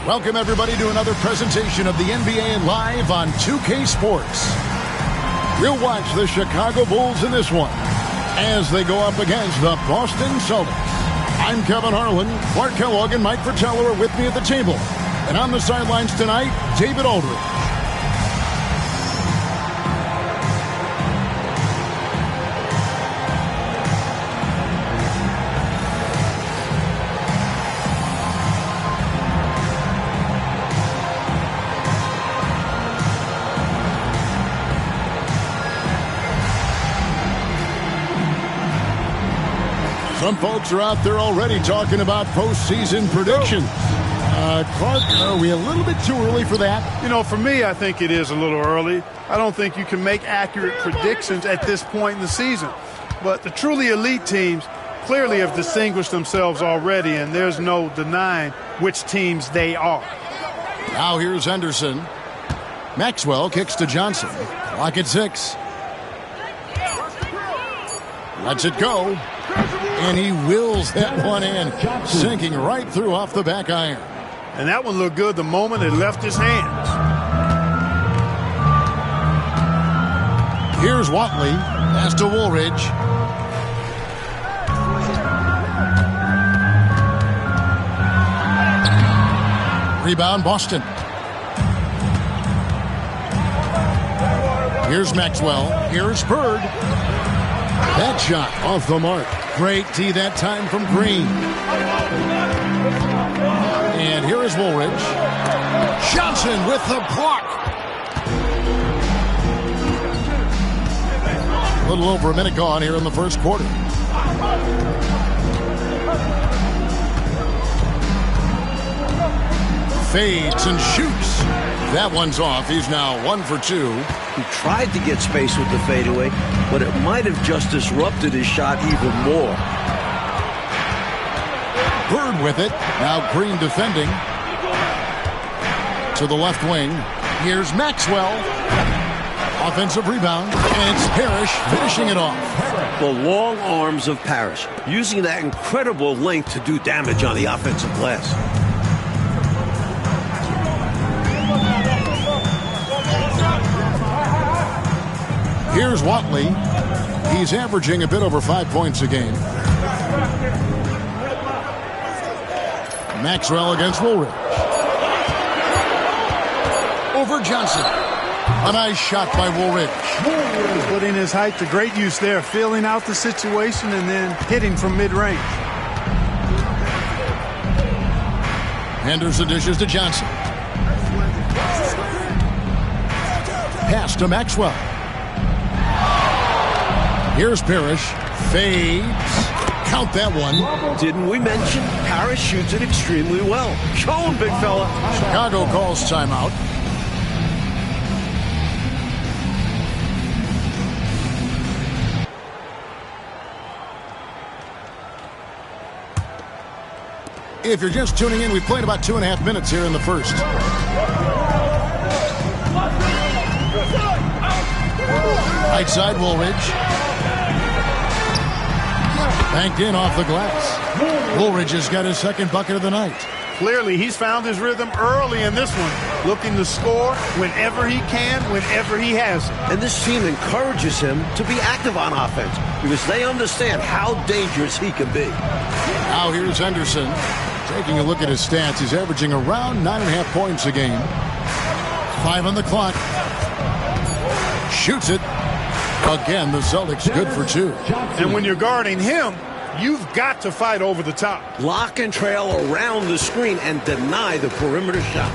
Welcome, everybody, to another presentation of the NBA live on 2K Sports. We'll watch the Chicago Bulls in this one as they go up against the Boston Celtics. I'm Kevin Harlan. Clark Kellogg and Mike Fratello are with me at the table. And on the sidelines tonight, David Aldridge. Some folks are out there already talking about postseason predictions. Clark, are we a little bit too early for that? You know, for me, I think it is a little early. I don't think you can make accurate predictions at this point in the season. But the truly elite teams clearly have distinguished themselves already, and there's no denying which teams they are. Now here's Henderson. Maxwell kicks to Johnson. Clock at 6. Lets it go. And he wills that one in, sinking right through off the back iron. And that one looked good the moment it left his hands. Here's Watley. Pass to Woolridge. Rebound, Boston. Here's Maxwell. Here's Bird. That shot off the mark. Great tee that time from Green. And here is Woolridge. Johnson with the block. A little over a minute gone here in the first quarter. Fades and shoots. That one's off. He's now 1 for 2. He tried to get space with the fadeaway, but it might have just disrupted his shot even more. Bird with it. Now Green defending. To the left wing. Here's Maxwell. Offensive rebound. And it's Parrish finishing it off. The long arms of Parrish, using that incredible length to do damage on the offensive glass. Here's Watley. He's averaging a bit over 5 points a game. Maxwell against Woolridge. Over Johnson. A nice shot by Woolridge. Putting his height to great use there, filling out the situation and then hitting from mid-range. Henderson dishes to Johnson. Pass to Maxwell. Here's Parrish. Fades. Count that one. Didn't we mention Parrish shoots it extremely well? Show him, big fella. Chicago calls timeout. If you're just tuning in, we've played about 2.5 minutes here in the first. Right side, Woolridge. Banked in off the glass. Woolridge has got his second bucket of the night. Clearly, he's found his rhythm early in this one, looking to score whenever he can, whenever he has it. And this team encourages him to be active on offense because they understand how dangerous he can be. Now here's Henderson. Taking a look at his stats, he's averaging around 9.5 points a game. 5 on the clock. Shoots it. Again, the Celtics good for 2. And when you're guarding him, you've got to fight over the top. Lock and trail around the screen and deny the perimeter shot.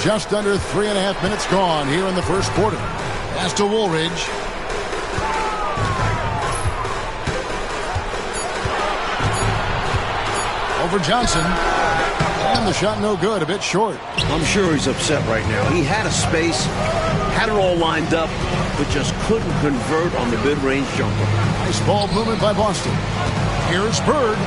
Just under 3.5 minutes gone here in the first quarter. Pass to Woolridge. Over Johnson. And the shot no good, a bit short. I'm sure he's upset right now. He had a space, had it all lined up, but just couldn't convert on the mid-range jumper. Nice ball movement by Boston. Here's Bird.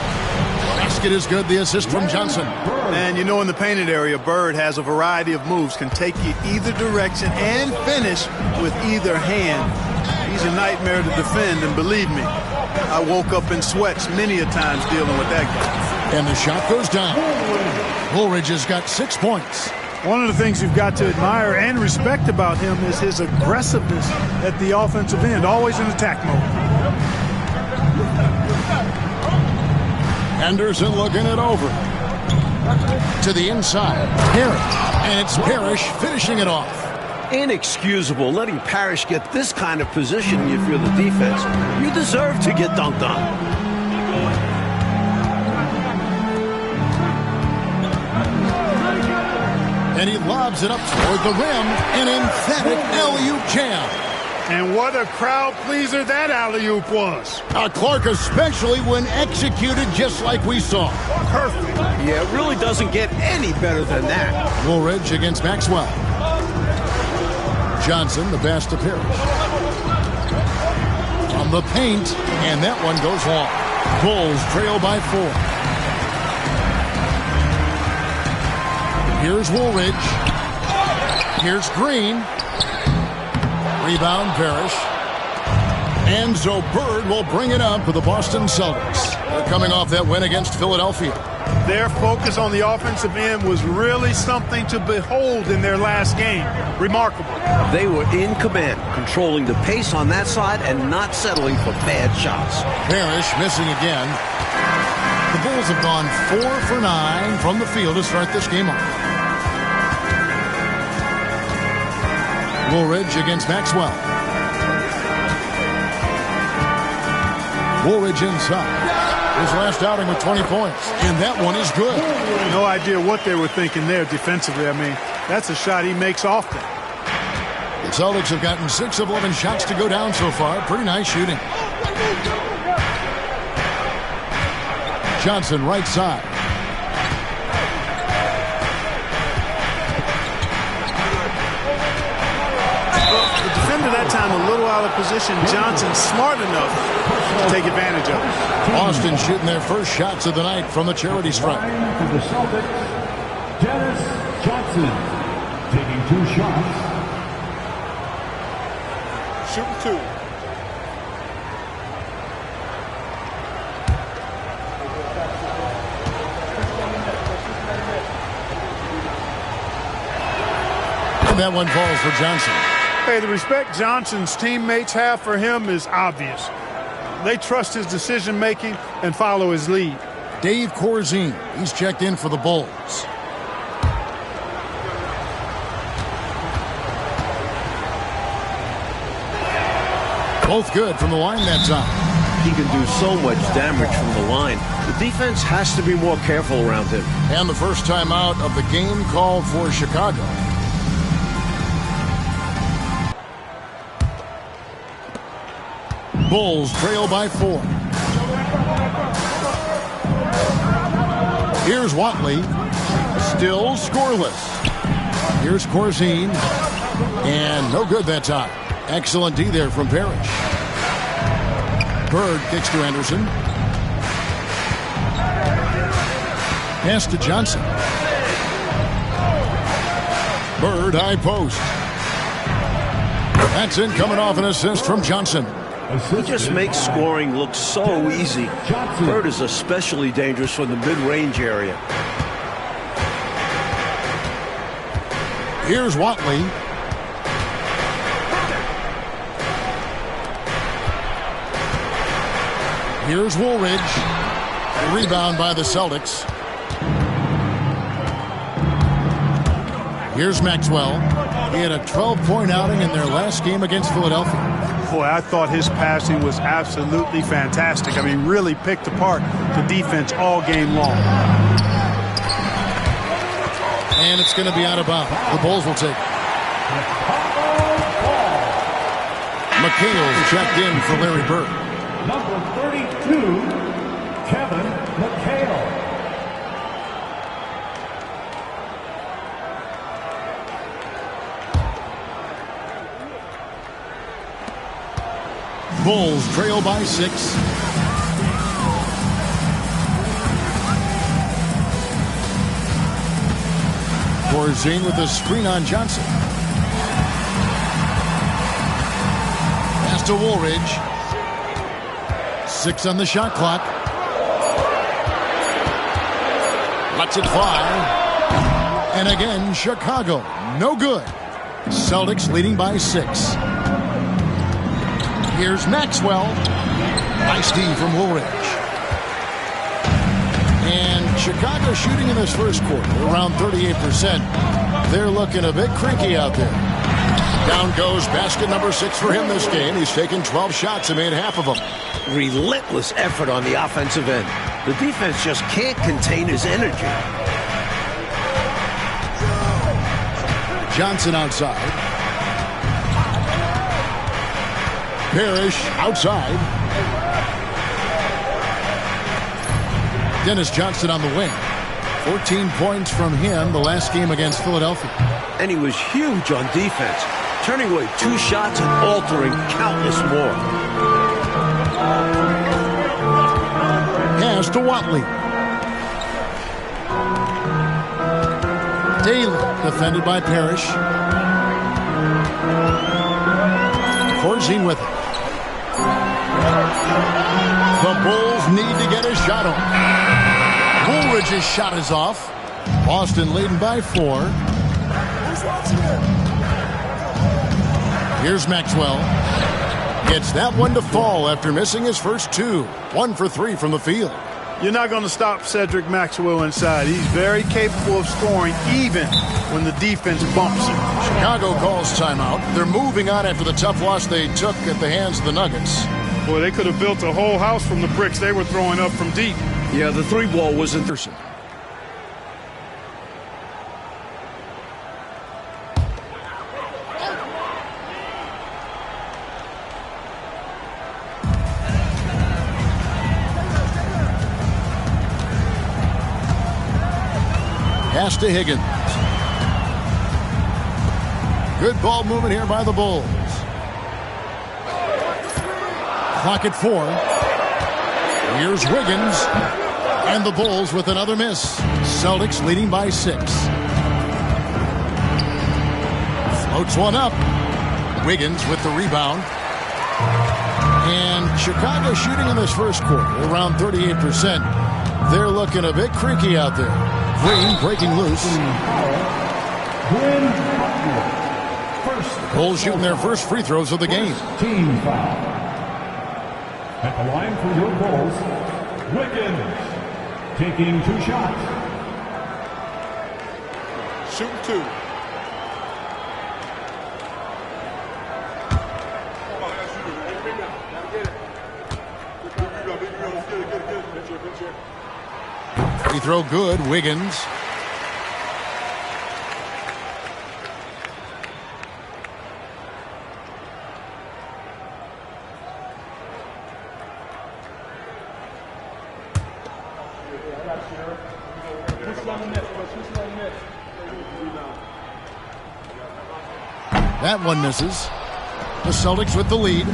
Basket is good, the assist from Johnson. And you know, in the painted area, Bird has a variety of moves, can take you either direction and finish with either hand. He's a nightmare to defend, and believe me, I woke up in sweats many a times dealing with that guy. And the shot goes down. Woolridge has got 6 points. One of the things you've got to admire and respect about him is his aggressiveness at the offensive end, always in attack mode. Anderson looking it over. To the inside. Parrish. And it's Parrish finishing it off. Inexcusable letting Parrish get this kind of position if you're the defense. You deserve to get dunked on. And he lobs it up toward the rim. An emphatic alley-oop jam. And what a crowd pleaser that alley-oop was. Clark, especially when executed just like we saw. Perfect. Yeah, it really doesn't get any better than that. Woolridge against Maxwell. Johnson, the pass to Parrish. From the paint, and that one goes long. Bulls trail by 4. Here's Woolridge. Here's Green. Rebound, Parrish. Enzo Bird will bring it up for the Boston Celtics. They're coming off that win against Philadelphia. Their focus on the offensive end was really something to behold in their last game. Remarkable. They were in command, controlling the pace on that side and not settling for bad shots. Parrish missing again. The Bulls have gone 4 for 9 from the field to start this game off. Woolridge against Maxwell. Woolridge inside. His last outing with 20 points. And that one is good. No idea what they were thinking there defensively. I mean, that's a shot he makes often. The Celtics have gotten 6 of 11 shots to go down so far. Pretty nice shooting. Johnson right side. The defender that time a little out of position. Johnson smart enough to take advantage of it. Boston shooting their first shots of the night from the charity stripe. For the Celtics, Dennis Johnson taking 2 shots. Shooting 2. And that one falls for Johnson. Hey, the respect Johnson's teammates have for him is obvious. They trust his decision-making and follow his lead. Dave Corzine, he's checked in for the Bulls. Both good from the line that time. He can do so much damage from the line. The defense has to be more careful around him. And the first time out of the game called for Chicago. Bulls trail by 4. Here's Watley. Still scoreless. Here's Corzine. And no good that time. Excellent D there from Parrish. Bird kicks to Anderson. Pass to Johnson. Bird high post. That's in, coming off an assist from Johnson. He just makes scoring look so easy. Bird is especially dangerous from the mid-range area. Here's Watley. Here's Woolridge. Rebound by the Celtics. Here's Maxwell. He had a 12-point outing in their last game against Philadelphia. Boy, I thought his passing was absolutely fantastic. I mean, really picked apart the defense all game long. And it's going to be out of bounds. The Bulls will take it. McHale's checked in for Larry Bird. Number 32, Kevin McHale. Bulls trail by 6. Corzine with a screen on Johnson. Pass to Woolridge. 6 on the shot clock. Lets it fly. And again, Chicago. No good. Celtics leading by 6. Here's Maxwell. Nice D from Woolridge. And Chicago shooting in this first quarter around 38%. They're looking a bit creaky out there. Down goes basket number 6 for him this game. He's taken 12 shots and made half of them. Relentless effort on the offensive end. The defense just can't contain his energy. Johnson outside. Parrish outside. Dennis Johnson on the wing. 14 points from him the last game against Philadelphia. And he was huge on defense, turning away 2 shots and altering countless more. Pass to Watley. Daly defended by Parrish. Corzine with it. The Bulls need to get a shot on. Woolridge's shot is off. Boston leading by 4. Here's Maxwell. Gets that one to fall after missing his first 2. 1 for 3 from the field. You're not going to stop Cedric Maxwell inside. He's very capable of scoring even when the defense bumps him. Chicago calls timeout. They're moving on after the tough loss they took at the hands of the Nuggets. Boy, they could have built a whole house from the bricks they were throwing up from deep. Yeah, the 3-ball was in person. Pass to Higgins. Good ball movement here by the Bulls. Clock at 4. Here's Wiggins. And the Bulls with another miss. Celtics leading by 6. Floats one up. Wiggins with the rebound. And Chicago shooting in this first quarter around 38%. They're looking a bit creaky out there. Green breaking loose. Bulls shooting their first free throws of the game. Team foul. At the line for your Bulls, Wiggins taking 2 shots. Shooting 2. Free throw good. Wiggins. That one misses. The Celtics with the lead.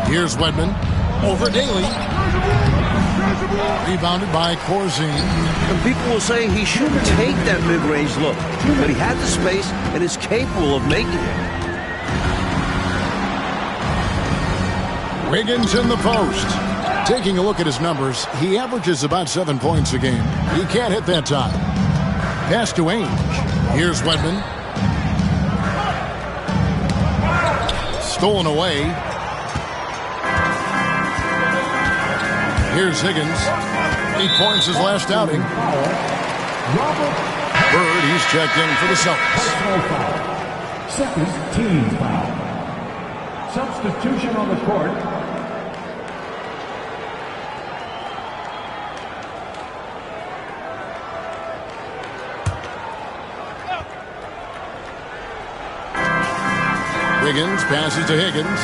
Here's Wedman. Over Daly. Rebounded by Corzine. And people will say he shouldn't take that mid-range look, but he had the space and is capable of making it. Wiggins in the post. Taking a look at his numbers, he averages about 7 points a game. He can't hit that time. Pass to Ainge. Here's Wedman. Stolen away. Here's Higgins. 8 points his last outing. Bird, he's checked in for the Celtics. Second team foul. Substitution on the court. Wiggins passes to Higgins.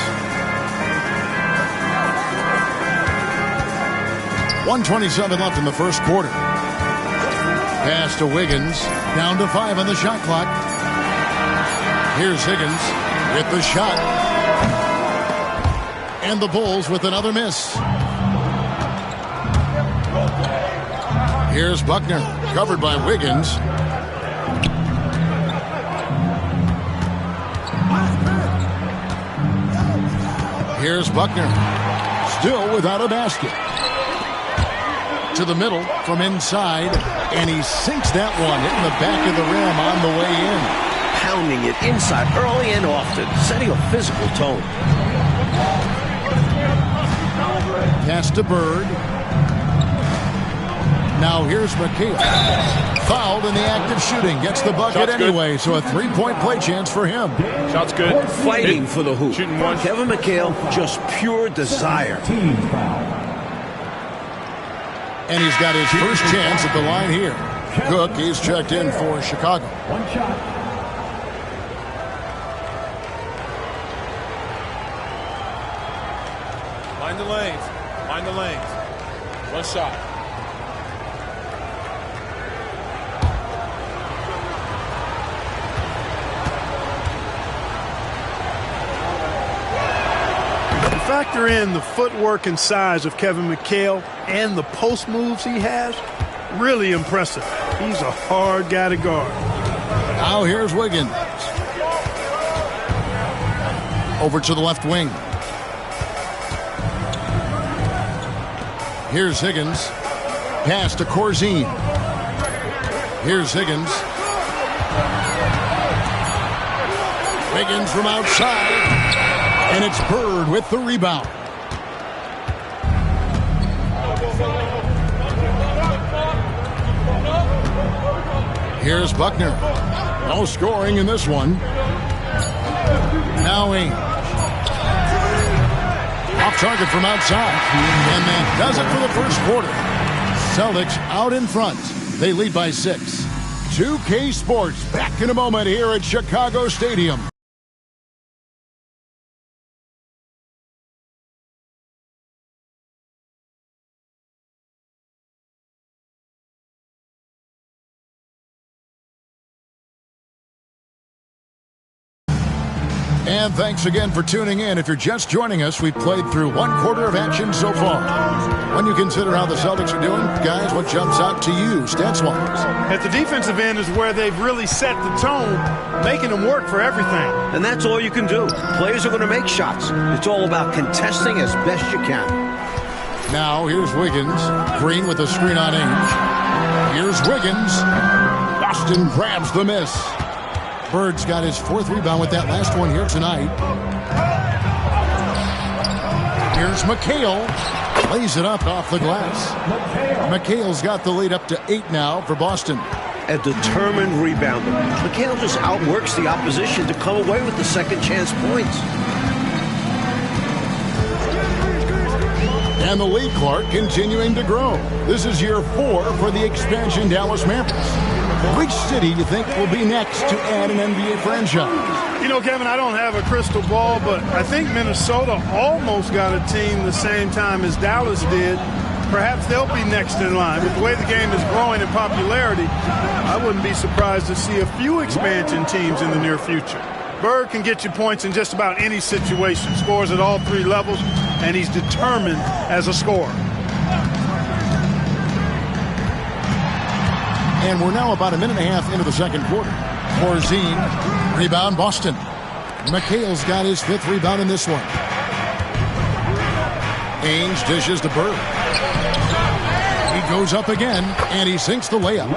1:27 left in the first quarter. Pass to Wiggins. Down to 5 on the shot clock. Here's Higgins with the shot. And the Bulls with another miss. Here's Buckner. Covered by Wiggins. Here's Buckner. Still without a basket. To the middle from inside. And he sinks that one, hitting the back of the rim on the way in. Pounding it inside early and often, setting a physical tone. Pass to Bird. Now here's McHale. Fouled in the act of shooting. Gets the bucket anyway, so a three-point play chance for him. Shot's good. Fighting for the hoop. Shooting one. Kevin McHale, just pure desire. And he's got his first chance at the line here. Cook, he's checked in for Chicago. One shot. Mind the lanes. Mind the lanes. One shot. Factor in the footwork and size of Kevin McHale and the post moves he has. Really impressive. He's a hard guy to guard. Now here's Wiggins. Over to the left wing. Here's Higgins. Pass to Corzine. Here's Higgins. Wiggins from outside. And it's Bird with the rebound. Here's Buckner. No scoring in this one. Now Ainge. Off target from outside. And that does it for the first quarter. Celtics out in front. They lead by 6. 2K Sports back in a moment here at Chicago Stadium. And thanks again for tuning in. If you're just joining us, we've played through one quarter of action so far. When you consider how the Celtics are doing, guys, what jumps out to you, stats-wise? At the defensive end is where they've really set the tone, making them work for everything. And that's all you can do. Players are going to make shots. It's all about contesting as best you can. Now, here's Wiggins. Green with the screen on Ainge. Here's Wiggins. Boston grabs the miss. Bird's got his 4th rebound with that last one here tonight. Here's McHale. Lays it up off the glass. McHale's got the lead up to 8 now for Boston. A determined rebounder. McHale just outworks the opposition to come away with the second chance points. And the lead, Clark, continuing to grow. This is year 4 for the expansion Dallas Mavericks. Which city you think will be next to add an NBA franchise? You know, Kevin, I don't have a crystal ball, but I think Minnesota almost got a team the same time as Dallas did. Perhaps they'll be next in line. With the way the game is growing in popularity, I wouldn't be surprised to see a few expansion teams in the near future. Bird can get you points in just about any situation. Scores at all 3 levels, and he's determined as a scorer. And we're now about a minute and a half into the second quarter. Corzine, rebound Boston. McHale's got his 5th rebound in this one. Ainge dishes to Bird. He goes up again, and he sinks the layup.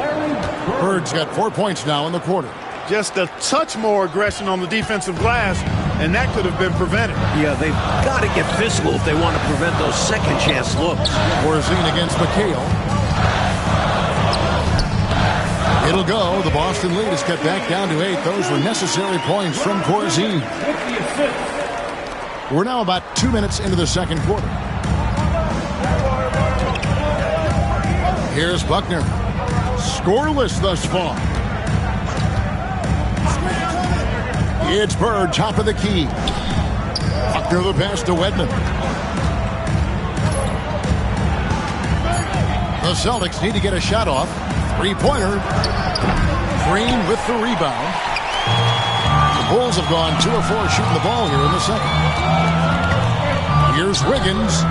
Bird's got 4 points now in the quarter. Just a touch more aggression on the defensive glass, and that could have been prevented. Yeah, they've got to get physical if they want to prevent those second chance looks. Corzine against McHale. It'll go. The Boston lead is cut back down to 8. Those were necessary points from Corzine. We're now about 2 minutes into the second quarter. Here's Buckner. Scoreless thus far. It's Bird, top of the key. Buckner the pass to Wedman. The Celtics need to get a shot off. 3-pointer. Green with the rebound. The Bulls have gone 2 of 4 shooting the ball here in the second. Here's Wiggins.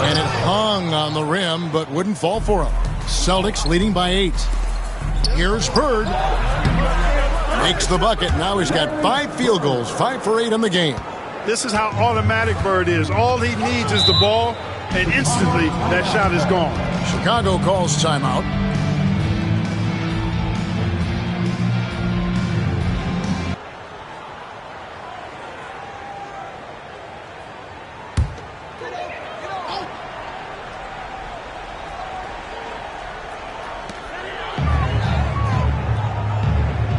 And it hung on the rim, but wouldn't fall for him. Celtics leading by 8. Here's Bird. Makes the bucket. Now he's got 5 field goals, 5 for 8 in the game. This is how automatic Bird is. All he needs is the ball, and instantly that shot is gone. Chicago calls timeout.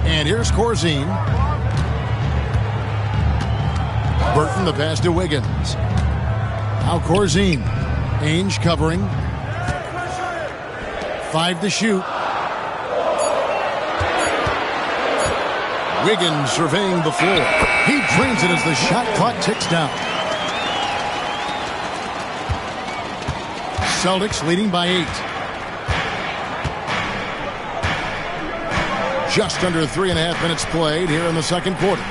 And here's Corzine. Burton the pass to Wiggins. Now Corzine. Ainge covering. 5 to shoot. Wiggins surveying the floor. He drains it as the shot clock ticks down. Celtics leading by 8. Just under 3.5 minutes played here in the second quarter.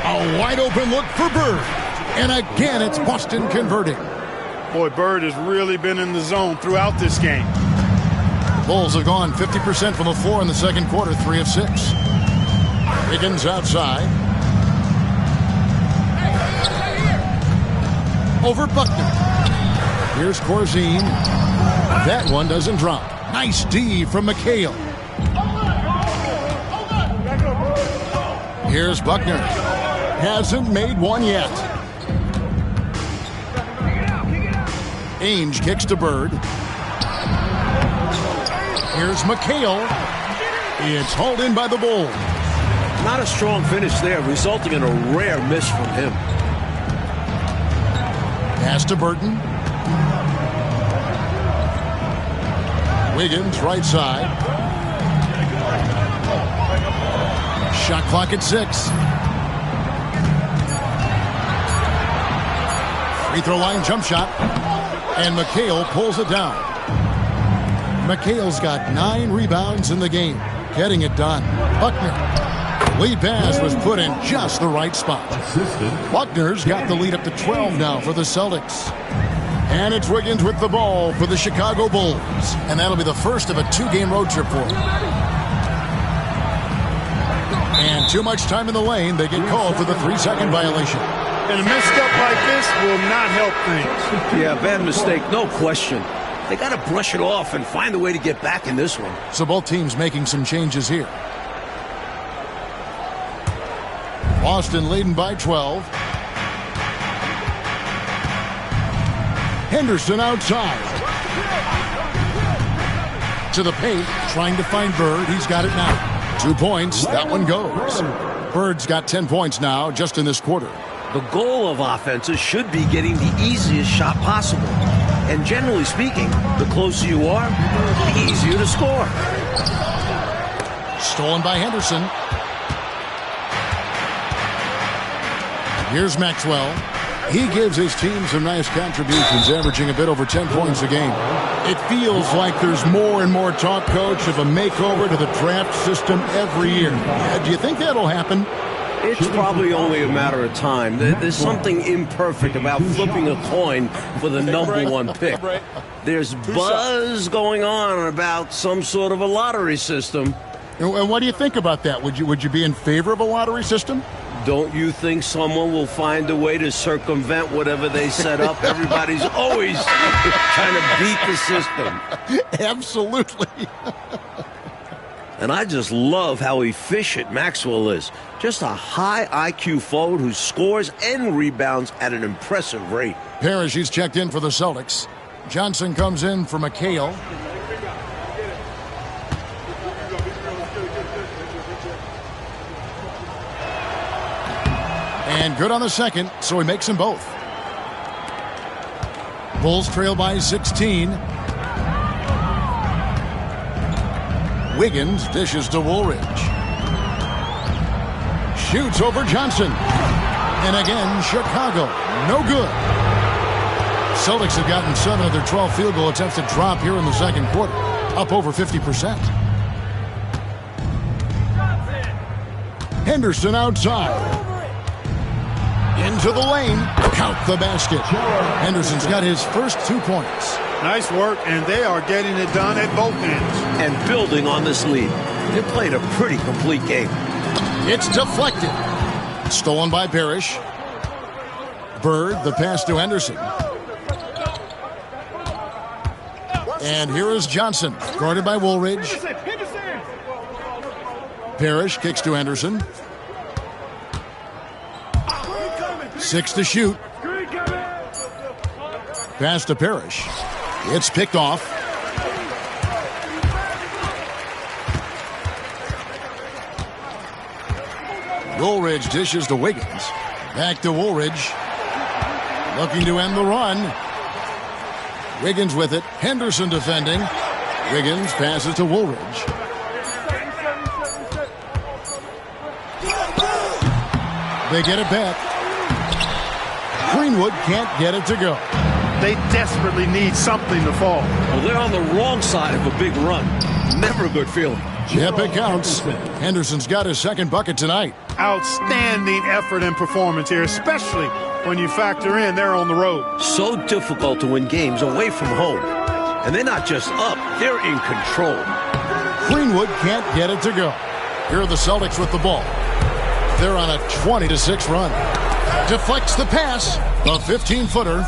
A wide open look for Bird. And again, it's Boston converting. Boy, Bird has really been in the zone throughout this game. The Bulls have gone 50% from the floor in the second quarter, 3 of 6. Wiggins outside. Over Buckner. Here's Corzine. That one doesn't drop. Nice D from McHale. Here's Buckner. Hasn't made one yet. Ainge kicks to Bird. Here's McHale. It's hauled in by the Bulls. Not a strong finish there, resulting in a rare miss from him. Pass to Burton. Wiggins, right side. Shot clock at 6. Free throw line jump shot. And McHale pulls it down. McHale's got 9 rebounds in the game. Getting it done. Buckner. Lead pass was put in just the right spot. Buckner's got the lead up to 12 now for the Celtics. And it's Wiggins with the ball for the Chicago Bulls. And that'll be the first of a 2-game road trip for him. And too much time in the lane. They get called for the 3-second violation. And a misstep like this will not help things. Yeah, bad mistake, no question. They got to brush it off and find a way to get back in this one. So both teams making some changes here. Boston leading by 12. Henderson outside. To the paint, trying to find Bird. He's got it now. 2 points. That one goes. Bird's got 10 points now just in this quarter. The goal of offenses should be getting the easiest shot possible. And generally speaking, the closer you are, the easier to score. Stolen by Henderson. Here's Maxwell. He gives his team some nice contributions, averaging a bit over 10 points a game. It feels like there's more and more talk, Coach, of a makeover to the draft system every year. Do you think that'll happen? It's probably only a matter of time. There's something imperfect about flipping a coin for the number 1 pick. There's buzz going on about some sort of a lottery system. And what do you think about that? Would you be in favor of a lottery system? Don't you think someone will find a way to circumvent whatever they set up? Everybody's always trying to beat the system. Absolutely. And I just love how efficient Maxwell is. Just a high IQ forward who scores and rebounds at an impressive rate. Parrish, he's checked in for the Celtics. Johnson comes in for McHale. And good on the second, so he makes them both. Bulls trail by 16. Wiggins dishes to Woolridge. Shoots over Johnson. And again, Chicago. No good. Celtics have gotten 7 of their 12 field goal attempts to drop here in the second quarter. Up over 50%. Henderson outside. Into the lane. Count the basket. Henderson's got his first 2 points. Nice work, and they are getting it done at both ends. And building on this lead. They played a pretty complete game. It's deflected. Stolen by Parrish. Bird, the pass to Henderson. And here is Johnson, guarded by Woolridge. Parrish kicks to Henderson. 6 to shoot. Pass to Parrish. It's picked off. Woolridge dishes to Wiggins. Back to Woolridge. Looking to end the run. Wiggins with it. Henderson defending. Wiggins passes to Woolridge. They get it back. Greenwood can't get it to go. They desperately need something to fall. Well, they're on the wrong side of a big run. Never a good feeling. Yep, it counts. Henderson's got his second bucket tonight. Outstanding effort and performance here, especially when you factor in they're on the road. So difficult to win games away from home. And they're not just up, they're in control. Greenwood can't get it to go. Here are the Celtics with the ball. They're on a 20-6 run. Deflects the pass. The 15-footer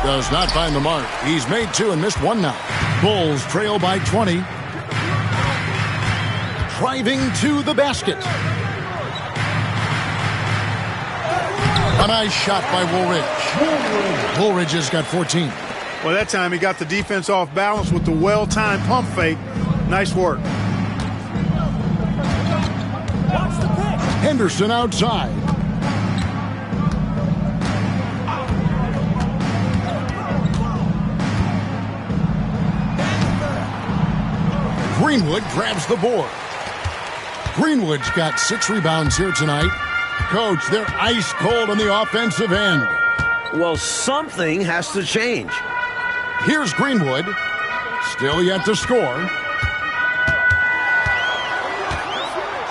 does not find the mark. He's made 2 and missed 1 now. Bulls trail by 20. Driving to the basket. A nice shot by Woolridge. Woolridge has got 14. Well, that time he got the defense off balance with the well-timed pump fake. Nice work. Henderson outside. Greenwood grabs the board. Greenwood's got 6 rebounds here tonight. Coach, they're ice cold on the offensive end. Well, something has to change. Here's Greenwood. Still yet to score.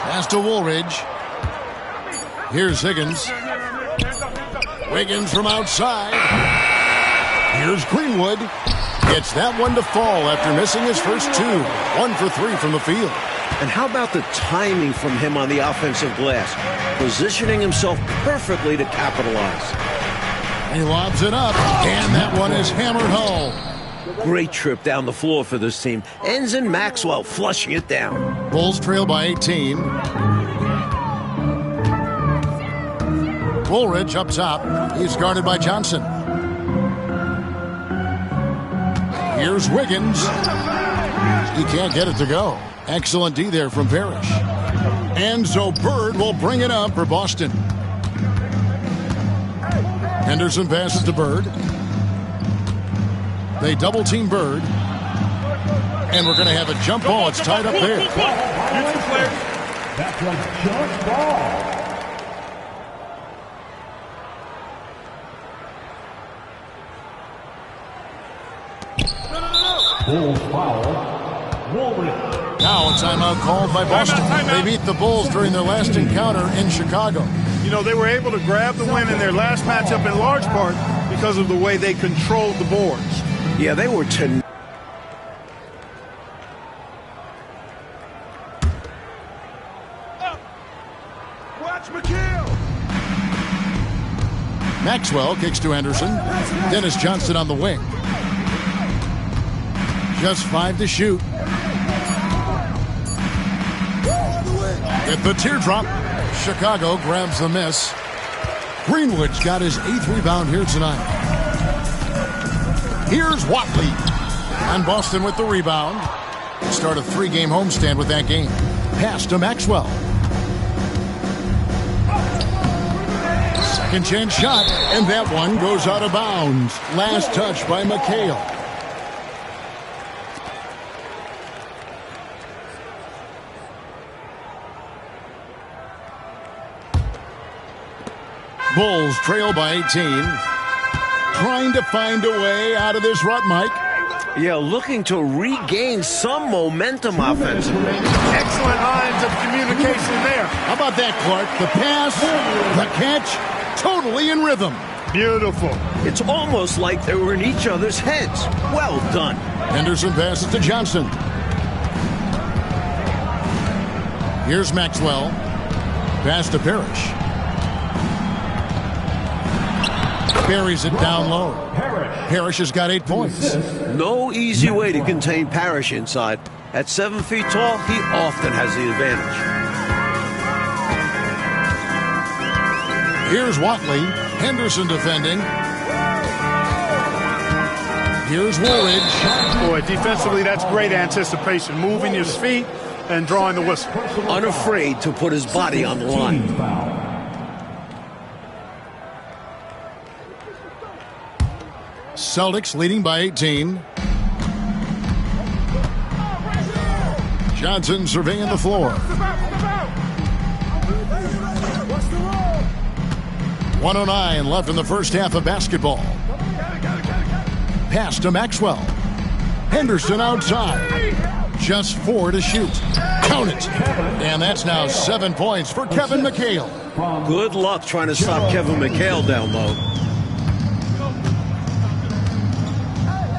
Pass to Woolridge. Here's Higgins. Wiggins from outside. Here's Greenwood. Gets that one to fall after missing his first 2. 1 for 3 from the field. And how about the timing from him on the offensive glass? Positioning himself perfectly to capitalize. He lobs it up, and that one is hammered home. Great trip down the floor for this team. Ends in Maxwell flushing it down. Bulls trail by 18. Woolridge up top. He's guarded by Johnson. Here's Wiggins. He can't get it to go. Excellent D there from Parrish. And so Bird will bring it up for Boston. Henderson passes to Bird. They double-team Bird. And we're going to have a jump ball. It's tied up there. That's a jump ball. Bulls foul. Woolridge. Now a timeout called by Boston. They beat the Bulls during their last encounter in Chicago. You know, they were able to grab the win in their last matchup in large part because of the way they controlled the boards. Yeah, they were Maxwell kicks to Henderson. Dennis Johnson on the wing. Just 5 to shoot. Get the teardrop. Chicago grabs the miss. Greenwood's got his 8th rebound here tonight. Here's Watley. And Boston with the rebound. Start a 3-game homestand with that game. Pass to Maxwell. Second chance shot, and that one goes out of bounds. Last touch by McHale. Bulls trail by 18. Trying to find a way out of this rut, Mike. Yeah, looking to regain some momentum offensively. Excellent lines of communication there. How about that, Clark? The pass, the catch, totally in rhythm. Beautiful. It's almost like they were in each other's heads. Well done. Henderson passes to Johnson. Here's Maxwell. Pass to Parrish. Buries it down low. Parrish has got 8 points. No easy way to contain Parrish inside. At 7 feet tall, he often has the advantage. Here's Watley. Henderson defending. Here's Woolridge. Boy, defensively, that's great anticipation. Moving your feet and drawing the whistle. Unafraid to put his body on the line. Celtics leading by 18. Johnson surveying the floor. 1:09 left in the first half of basketball. Pass to Maxwell. Henderson outside. Just 4 to shoot. Count it. And that's now 7 points for Kevin McHale. Good luck trying to stop Kevin McHale down low.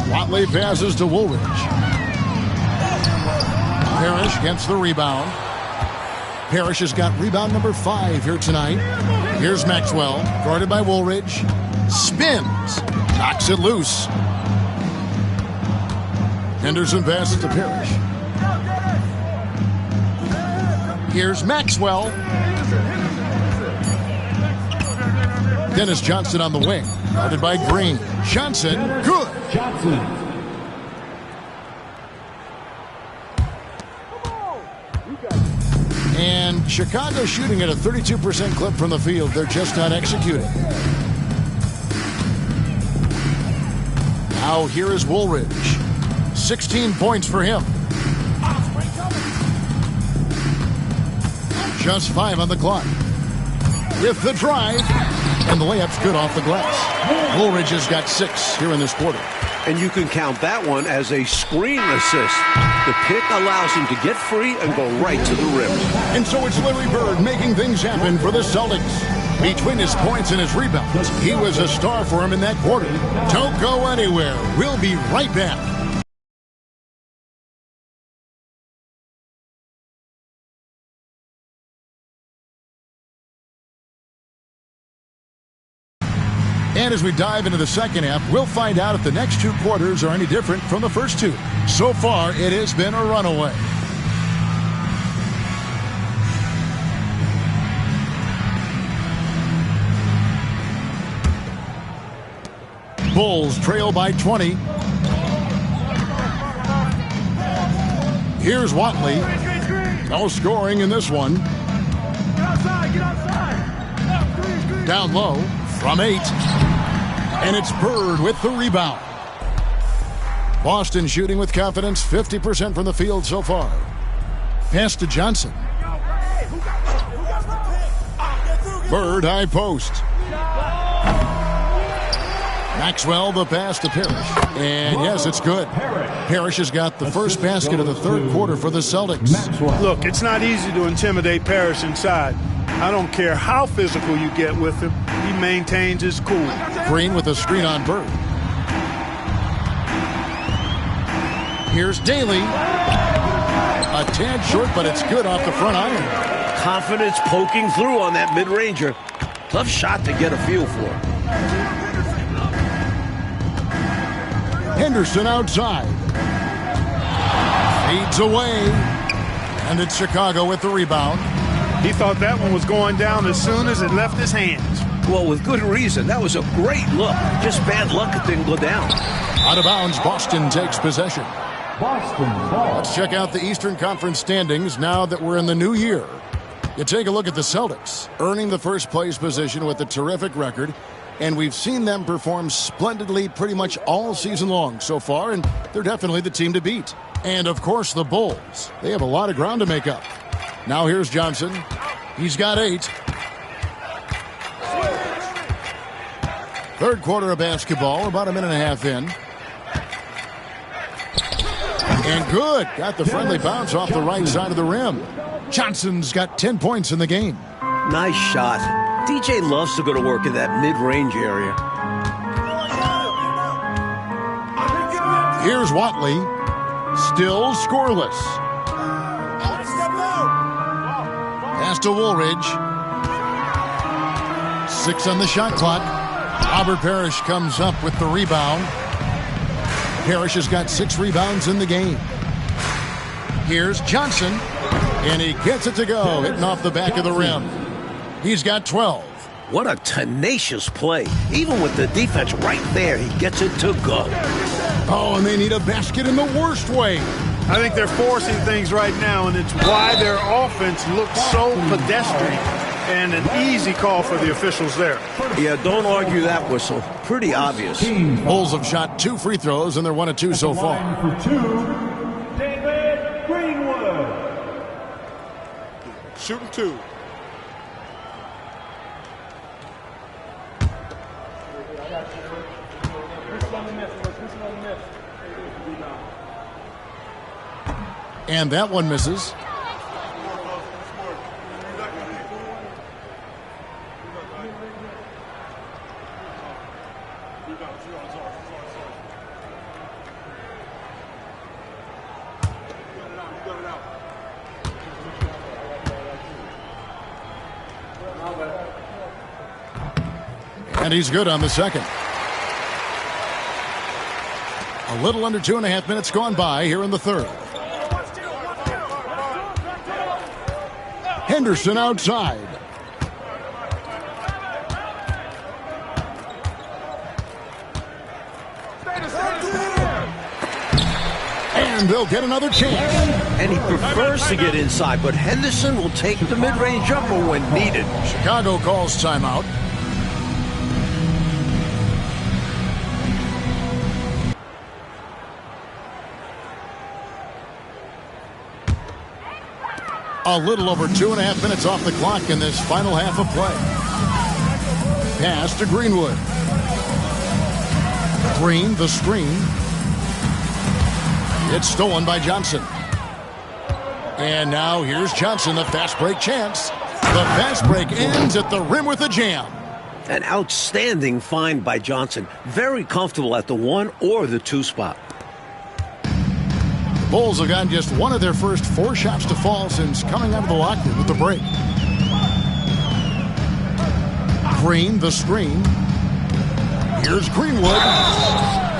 Watley passes to Woolridge. Parrish gets the rebound. Parrish has got rebound number 5 here tonight. Here's Maxwell, guarded by Woolridge. Spins. Knocks it loose. Henderson passes to Parrish. Here's Maxwell. Dennis Johnson on the wing, guarded by Green. Johnson, good. And Chicago shooting at a 32% clip from the field. They're just not executing. Now here is Woolridge. 16 points for him. Just 5 on the clock. With the drive. And the layup's good off the glass. Woolridge has got 6 here in this quarter. And you can count that one as a screen assist. The pick allows him to get free and go right to the rim. And so it's Larry Bird making things happen for the Celtics. Between his points and his rebounds, he was a star for him in that quarter. Don't go anywhere. We'll be right back. And as we dive into the second half, we'll find out if the next 2 quarters are any different from the first 2. So far, it has been a runaway. Bulls trail by 20. Here's Watley. No scoring in this one. Down low from 8. And it's Bird with the rebound. Boston shooting with confidence, 50% from the field so far. Pass to Johnson. Bird high post. Maxwell the pass to Parrish. And yes, it's good. Parrish has got the first basket of the third quarter for the Celtics. Look, it's not easy to intimidate Parrish inside. I don't care how physical you get with him. He maintains his cool. Green with a screen on Bird. Here's Daly. A tad short, but it's good off the front iron. Confidence poking through on that mid-ranger. Tough shot to get a feel for. Henderson outside. Fades away. And it's Chicago with the rebound. He thought that one was going down as soon as it left his hands. Well, with good reason. That was a great look. Just bad luck it didn't go down. Out of bounds, Boston takes possession. Boston ball. Let's check out the Eastern Conference standings now that we're in the new year. You take a look at the Celtics, earning the first place position with a terrific record. And we've seen them perform splendidly pretty much all season long so far, and they're definitely the team to beat. And, of course, the Bulls. They have a lot of ground to make up. Now here's Johnson. He's got 8. Third quarter of basketball, about a minute and a half in. And good. Got the friendly bounce off the right side of the rim. Johnson's got 10 points in the game. Nice shot. DJ loves to go to work in that mid-range area. Here's Watley. Still scoreless. Pass to Woolridge. 6 on the shot clock. Robert Parrish comes up with the rebound. Parrish has got 6 rebounds in the game. Here's Johnson, and he gets it to go, hitting off the back of the rim. He's got 12. What a tenacious play. Even with the defense right there, he gets it to go. Oh, and they need a basket in the worst way. I think they're forcing things right now, and it's why their offense looks so pedestrian, and an easy call for the officials there. Yeah, don't argue that whistle. Pretty obvious. Bulls have shot 2 free throws, and they're 1 of 2 so far. For 2, David Greenwood. Shooting 2. And that one misses. And he's good on the second. A little under 2.5 minutes gone by here in the third. Henderson outside. And they'll get another chance. And he prefers to get inside, but Henderson will take the mid-range jumper when needed. Chicago calls timeout. A little over 2.5 minutes off the clock in this final half of play. Pass to Greenwood. Green, the screen. It's stolen by Johnson. And now here's Johnson, a fast break chance. The fast break ends at the rim with a jam. An outstanding find by Johnson. Very comfortable at the 1 or the 2 spot. Bulls have gotten just 1 of their first 4 shots to fall since coming out of the locker room with the break. Green, the screen. Here's Greenwood.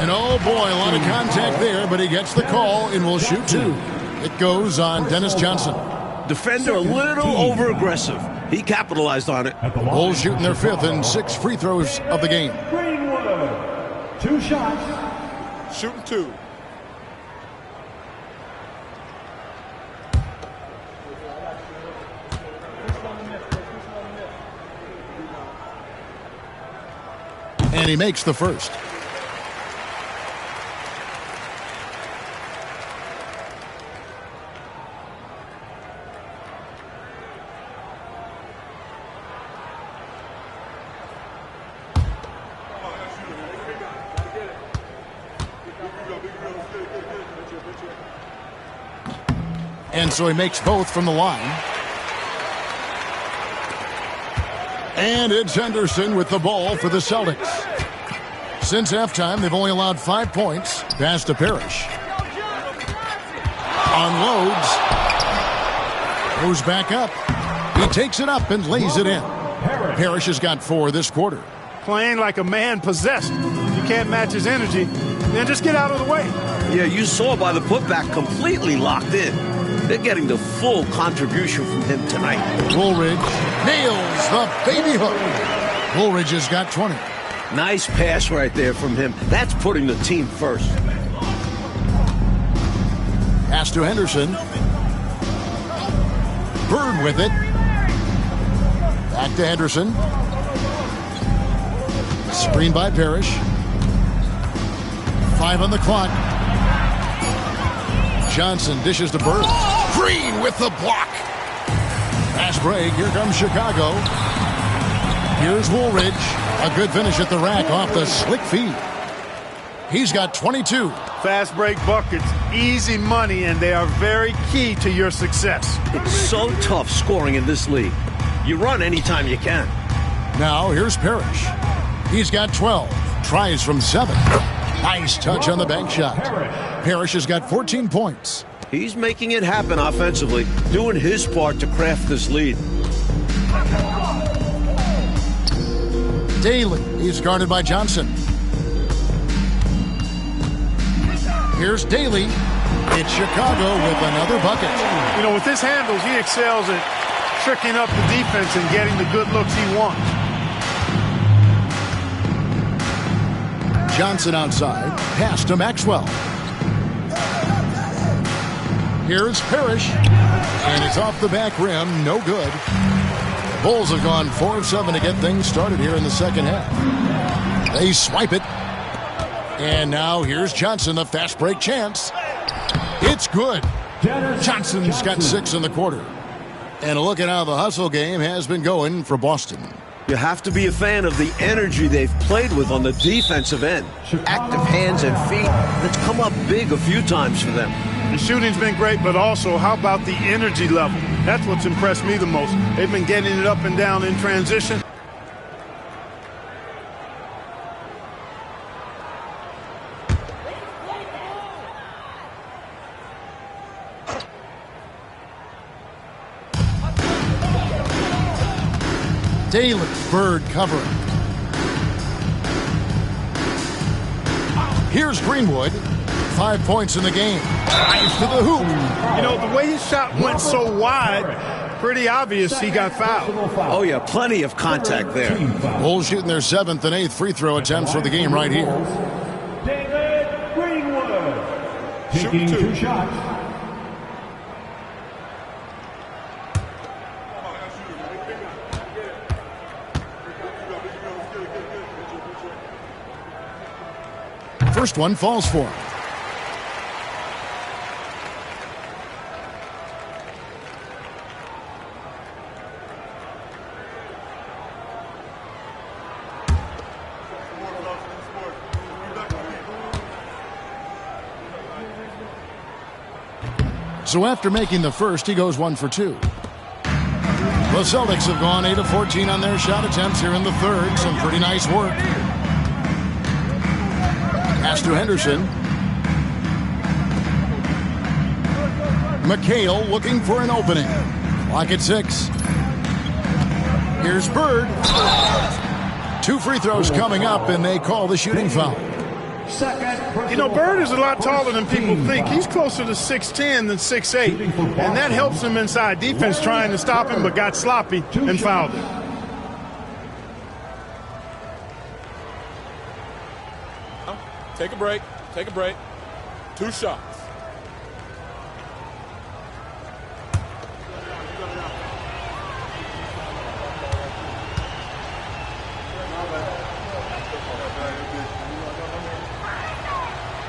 And oh boy, a lot of contact there, but he gets the call and will shoot 2. It goes on Dennis Johnson. Defender a little over-aggressive. He capitalized on it. Bulls shooting their 5th and 6 free throws of the game. Greenwood. 2 shots. Shooting 2. And he makes the first. And so he makes both from the line. And it's Henderson with the ball for the Celtics. Since halftime, they've only allowed 5 points. Pass to Parrish. Unloads. Goes back up. He takes it up and lays it in. Parrish has got 4 this quarter. Playing like a man possessed. You can't match his energy. Then just get out of the way. Yeah, you saw by the putback, completely locked in. They're getting the full contribution from him tonight. Woolridge nails the baby hook. Woolridge has got 20. Nice pass right there from him. That's putting the team first. Pass to Henderson. Bird with it. Back to Henderson. Screen by Parrish. 5 on the clock. Johnson dishes to Bird. Green with the block. Fast break. Here comes Chicago. Here's Woolridge. A good finish at the rack off the slick feed. He's got 22. Fast break buckets, easy money, and they are very key to your success. It's so tough scoring in this league. You run anytime you can. Now here's Parrish. He's got 12. Tries from 7. Nice touch on the bank shot. Parrish has got 14 points. He's making it happen offensively, doing his part to craft this lead. Daly, he's guarded by Johnson. Here's Daly. It's Chicago with another bucket. You know, with his handles, he excels at tricking up the defense and getting the good looks he wants. Johnson outside. Pass to Maxwell. Here's Parrish. And it's off the back rim. No good. The Bulls have gone 4 of 7 to get things started here in the second half. They swipe it. And now here's Johnson, the fast break chance. It's good. Johnson's got 6 in the quarter. And look at how the hustle game has been going for Boston. You have to be a fan of the energy they've played with on the defensive end. Active hands and feet. That's come up big a few times for them. The shooting's been great, but also, how about the energy level? That's what's impressed me the most. They've been getting it up and down in transition. Daly, Bird covering. Here's Greenwood. 5 points in the game. Drives to the hoop. You know, the way his shot went so wide, pretty obvious he got fouled. Oh, yeah, plenty of contact there. Bulls shooting their 7th and 8th free throw attempts for the game right here. David Greenwood. Taking 2 shots. First one falls for him. So after making the first, he goes 1 for 2. The Celtics have gone 8 of 14 on their shot attempts here in the third. Some pretty nice work. Pass to Henderson. McHale looking for an opening. Clock at 6. Here's Bird. 2 free throws coming up, and they call the shooting foul. You know, Bird is a lot taller than people think. He's closer to 6'10 than 6'8, and that helps him inside. Defense trying to stop him, but got sloppy and fouled him. Take a break. Take a break. 2 shots.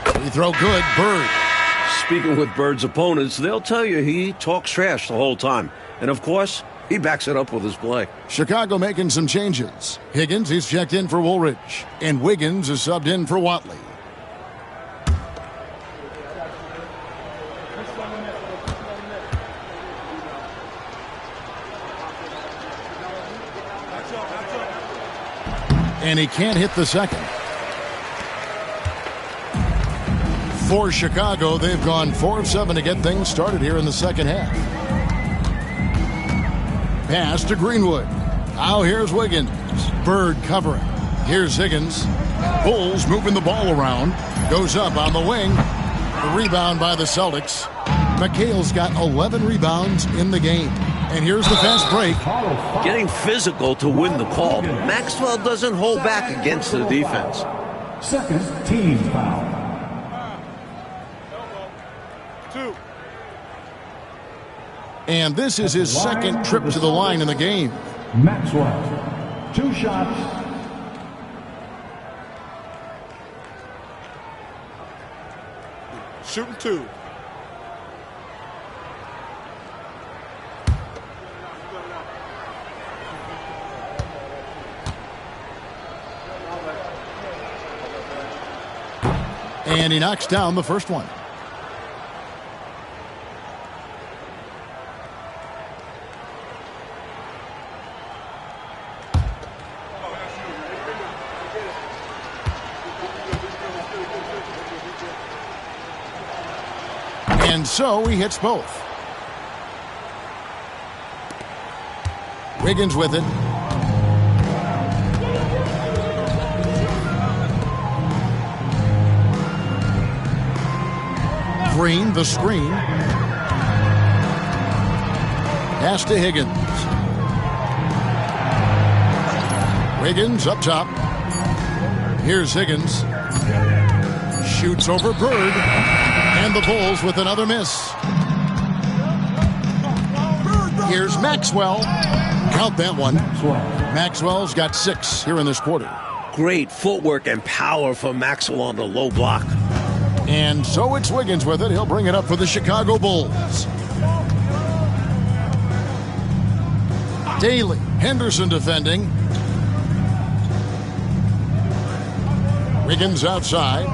Free throw good. Bird. Speaking with Bird's opponents, they'll tell you he talks trash the whole time. And, of course, he backs it up with his play. Chicago making some changes. Higgins is checked in for Woolridge, and Wiggins is subbed in for Watley. And he can't hit the second. For Chicago, they've gone 4 of 7 to get things started here in the second half. Pass to Greenwood. Now here's Wiggins. Bird covering. Here's Higgins. Bulls moving the ball around. Goes up on the wing. The rebound by the Celtics. McHale's got 11 rebounds in the game. And here's the fast break. Getting physical to win the call. Maxwell doesn't hold back against the defense. Second team foul. 2. And this is his second trip to the line in the game. Maxwell. 2 shots. Shooting 2. And he knocks down the first one. And so he hits both. Wiggins with it. Green, the screen. Pass to Higgins. Wiggins up top. Here's Higgins. Shoots over Bird. And the Bulls with another miss. Here's Maxwell. Count that one. Maxwell's got 6 here in this quarter. Great footwork and power from Maxwell on the low block. And so it's Wiggins with it. He'll bring it up for the Chicago Bulls. Daly. Henderson defending. Wiggins outside.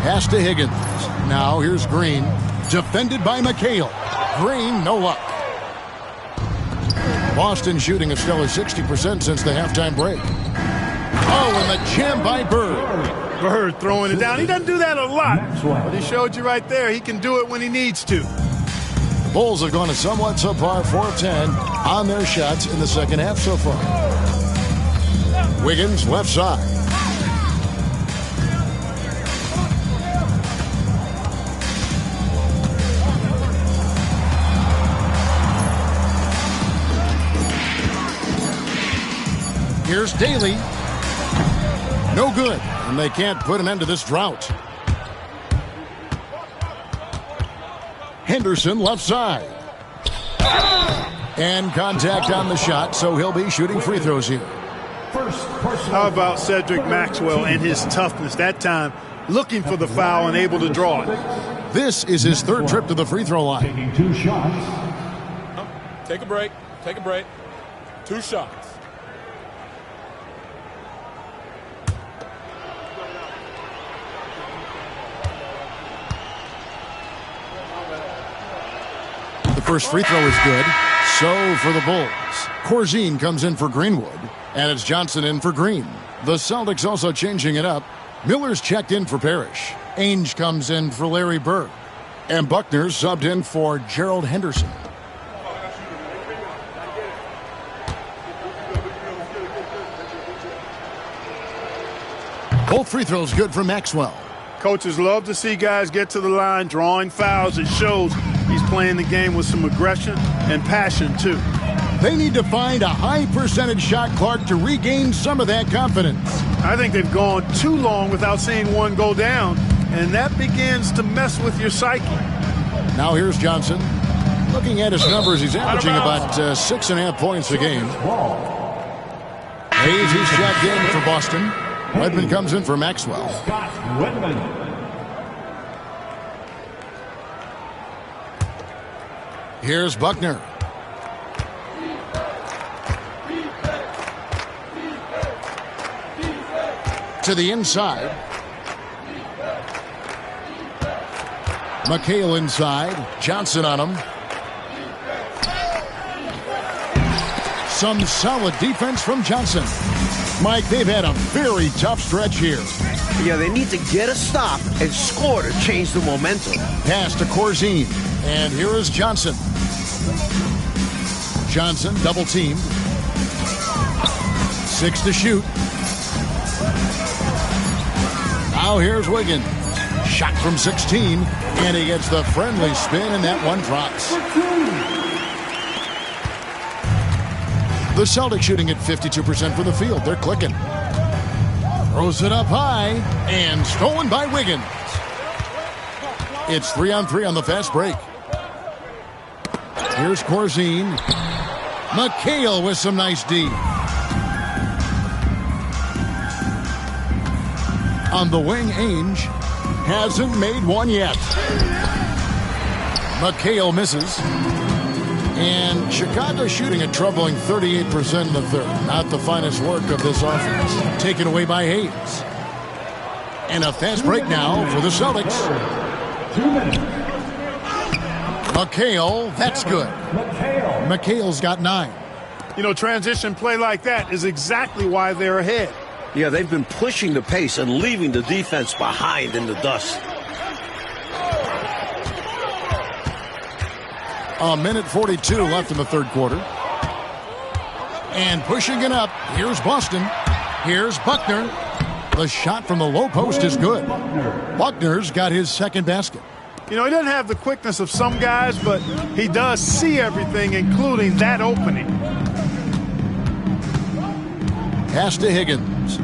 Pass to Higgins. Now here's Green. Defended by McHale. Green, no luck. Boston shooting a stellar 60% since the halftime break. Oh, and the jam by Bird. Bird throwing it down. He doesn't do that a lot, but he showed you right there he can do it when he needs to. The Bulls have gone a somewhat subpar 4 of 10 on their shots in the second half so far. Wiggins left side. Here's Daly. No good, and they can't put an end to this drought. Henderson left side. And contact on the shot, so he'll be shooting free throws here. How about Cedric Maxwell and his toughness that time, looking for the foul and able to draw it. This is his 3rd trip to the free throw line. Taking 2 shots. Take a break. Take a break. 2 shots. The first free throw is good. So for the Bulls, Corzine comes in for Greenwood, and it's Johnson in for Green. The Celtics also changing it up. Miller's checked in for Parrish. Ainge comes in for Larry Bird. And Buckner's subbed in for Gerald Henderson. Both free throws good for Maxwell. Coaches love to see guys get to the line, drawing fouls. It shows he's playing the game with some aggression and passion, too. They need to find a high percentage shot, Clark, to regain some of that confidence. I think they've gone too long without seeing one go down, and that begins to mess with your psyche. Now here's Johnson. Looking at his numbers, he's averaging about 6.5 points a game. Hayes is checked in for Boston. Redmond comes in for Maxwell. Scott Redmond. Here's Buckner. To the inside. McHale inside. Johnson on him. Some solid defense from Johnson. Mike, they've had a very tough stretch here. Yeah, they need to get a stop and score to change the momentum. Pass to Corzine. And here is Johnson. Johnson double teamed. 6 to shoot. Now here's Wiggins. Shot from 16. And he gets the friendly spin, and that one drops. The Celtics shooting at 52% from the field. They're clicking. Throws it up high, and stolen by Wiggins. It's 3-on-3 on the fast break. Here's Corzine. McHale with some nice D. On the wing, Ainge hasn't made one yet. McHale misses. And Chicago shooting a troubling 38% in the third. Not the finest work of this offense. Taken away by Hayes. And a fast break now for the Celtics. 2 minutes. McHale, that's good. McHale's got 9. You know, transition play like that is exactly why they're ahead. Yeah, they've been pushing the pace and leaving the defense behind in the dust. A minute 42 left in the third quarter. And pushing it up, here's Boston. Here's Buckner. The shot from the low post is good. Buckner's got his second basket. You know, he doesn't have the quickness of some guys, but he does see everything, including that opening. Pass to Higgins.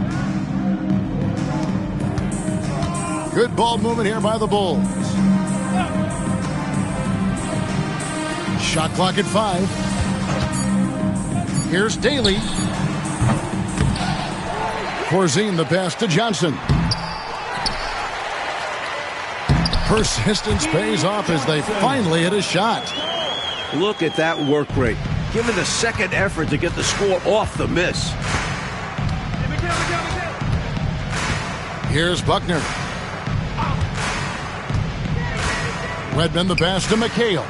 Good ball movement here by the Bulls. Shot clock at 5. Here's Daly. Corzine the pass to Johnson. Persistence pays off as they finally hit a shot. Look at that work rate. Give it a second effort to get the score off the miss. Here's Buckner. Redmond the pass to McHale.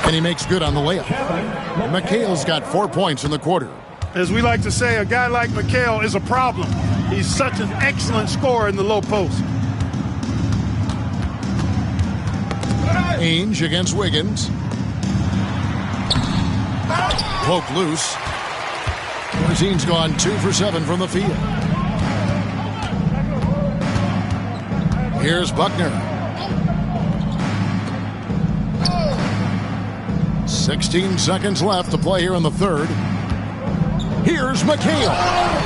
And he makes good on the layup. McHale's got 4 points in the quarter. As we like to say, a guy like McHale is a problem. He's such an excellent scorer in the low post. Ainge against Wiggins. Poke loose. Corzine's gone 2 for 7 from the field. Here's Buckner. 16 seconds left to play here in the third. Here's McHale.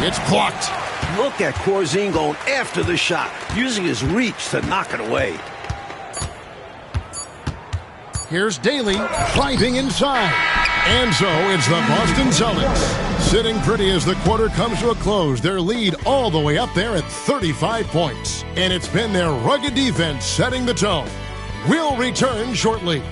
It's blocked. Look at Corzine going after the shot, using his reach to knock it away. Here's Daly driving inside. And so it's the Boston Celtics sitting pretty as the quarter comes to a close. Their lead all the way up there at 35 points. And it's been their rugged defense setting the tone. We'll return shortly.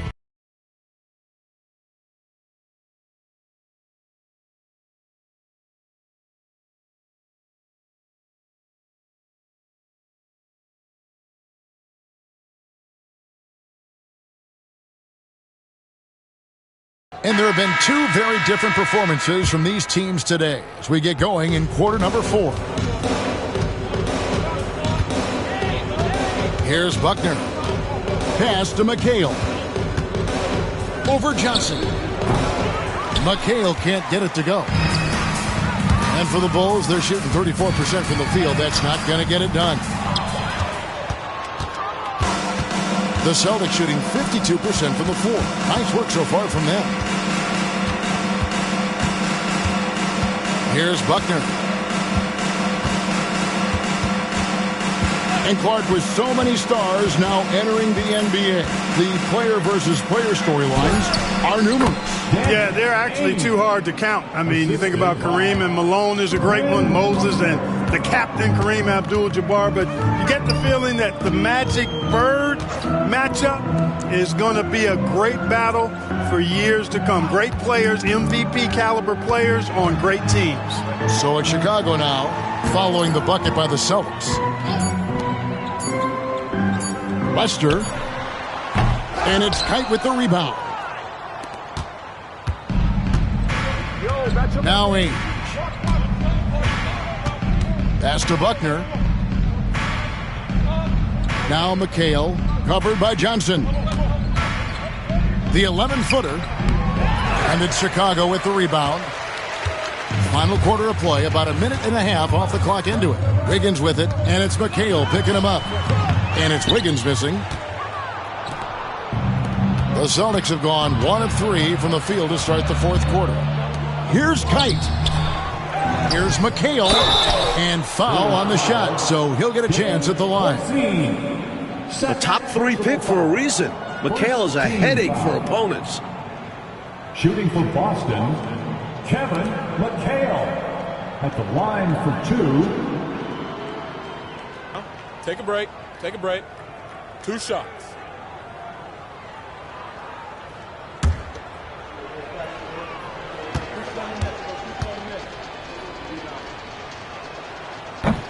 And there have been 2 very different performances from these teams today as we get going in quarter number 4. Here's Buckner. Pass to McHale. Over Johnson. McHale can't get it to go. And for the Bulls, they're shooting 34% from the field. That's not going to get it done. The Celtics shooting 52% from the floor. Nice work so far from them. Here's Buckner. And Clark, with so many stars now entering the NBA, the player versus player storylines are numerous. Yeah, they're actually too hard to count. I mean, you think about Kareem and Malone is a great one, Moses and the captain Kareem Abdul-Jabbar, but you get the feeling that the Magic Bird matchup is going to be a great battle for years to come. Great players, MVP caliber players on great teams. So it's Chicago now, following the bucket by the Celtics. Lester, and it's Kite with the rebound. Now Ainge. Pass to Buckner. Now McHale, covered by Johnson. The 11-footer. And it's Chicago with the rebound. Final quarter of play, about a minute and a half off the clock into it. Wiggins with it, and it's McHale picking him up. And it's Wiggins missing. The Celtics have gone 1 of 3 from the field to start the fourth quarter. Here's Kite. Here's McHale. And foul on the shot, so he'll get a chance at the line. The top 3 pick for a reason. McHale is a headache for opponents. Shooting for Boston, Kevin McHale. At the line for 2. Take a break. Take a break. 2 shots.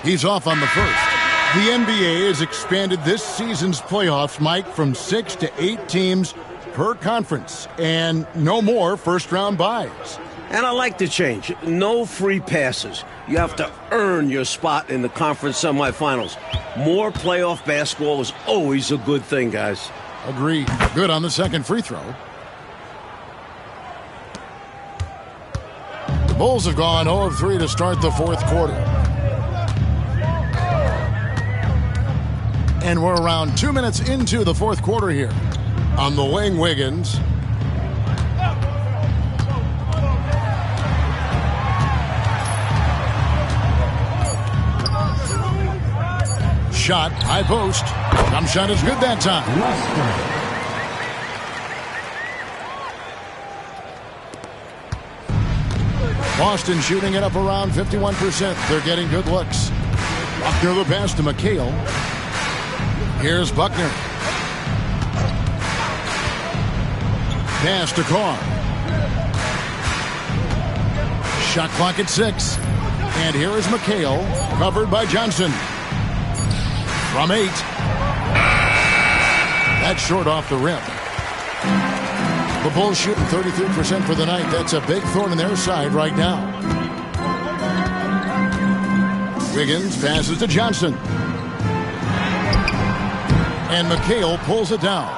He's off on the first. The NBA has expanded this season's playoffs, Mike, from 6 to 8 teams per conference, and no more first-round byes. And I like the change. No free passes. You have to earn your spot in the conference semifinals. More playoff basketball is always a good thing, guys. Agreed. Good on the second free throw. The Bulls have gone 0 of 3 to start the fourth quarter. And we're around 2 minutes into the fourth quarter here. On the wing, Wiggins. Shot, high post. Jump shot is good that time. Boston shooting it up around 51%. They're getting good looks. Buckner the pass to McHale. Here's Buckner. Pass to Carr. Shot clock at 6. And here is McHale, covered by Johnson. From 8. That's short off the rim. The Bulls shooting 33% for the night. That's a big thorn in their side right now. Wiggins passes to Johnson. And McHale pulls it down.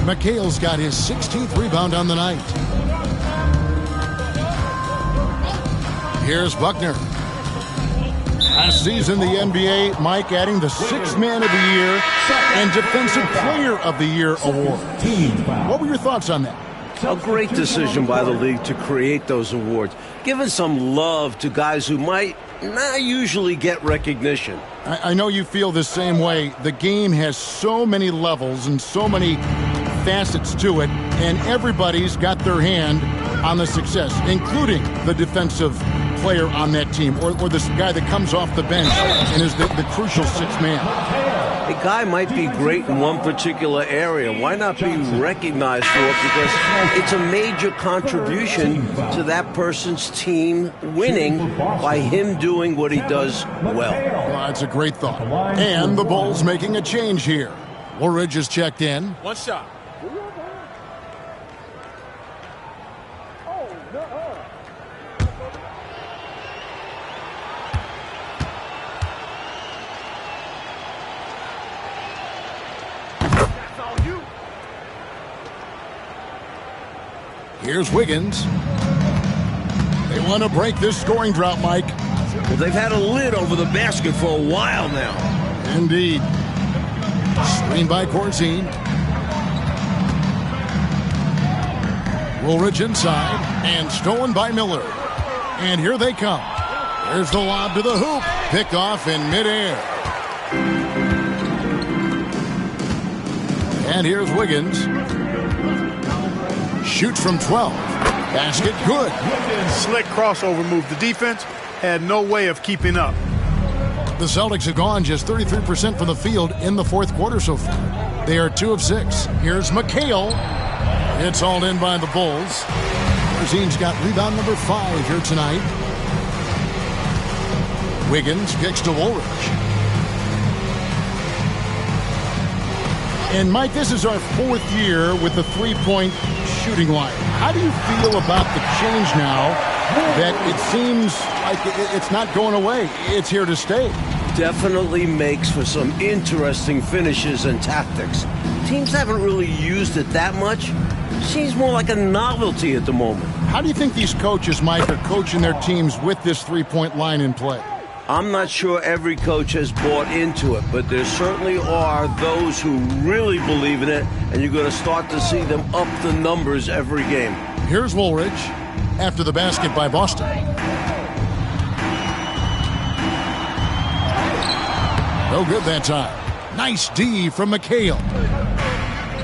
McHale's got his 16th rebound on the night. Here's Buckner. Last season, the NBA, Mike, adding the 6th Man of the Year and Defensive Player of the Year award. What were your thoughts on that? A great decision by the league to create those awards, giving some love to guys who might not usually get recognition. I know you feel the same way. The game has so many levels and so many facets to it, and everybody's got their hand on the success, including the defensive player on that team, or this guy that comes off the bench and is the crucial 6th man. A guy might be great in one particular area. Why not be recognized for it? Because it's a major contribution to that person's team winning by him doing what he does well. That's a great thought. And the Bulls making a change here. Woolridge is checked in. One shot. Here's Wiggins. They want to break this scoring drought, Mike. Well, they've had a lid over the basket for a while now. Indeed. Screen by Corzine. Woolridge inside and stolen by Miller. And here they come. There's the lob to the hoop. Picked off in midair. And here's Wiggins. Shoots from 12. Basket good. Slick crossover move. The defense had no way of keeping up. The Celtics have gone just 33% from the field in the fourth quarter so far. They are 2 of 6. Here's McHale. It's all in by the Bulls. Corzine's got rebound number 5 here tonight. Wiggins kicks to Woolridge. And, Mike, this is our 4th year with the three-point shooting line. How do you feel about the change now that it seems like it's not going away? It's here to stay. Definitely makes for some interesting finishes and tactics. Teams haven't really used it that much. Seems more like a novelty at the moment. How do you think these coaches, Mike, are coaching their teams with this three-point line in play? I'm not sure every coach has bought into it, but there certainly are those who really believe in it, and you're going to start to see them up the numbers every game. Here's Woolridge after the basket by Boston. No good that time. Nice D from McHale.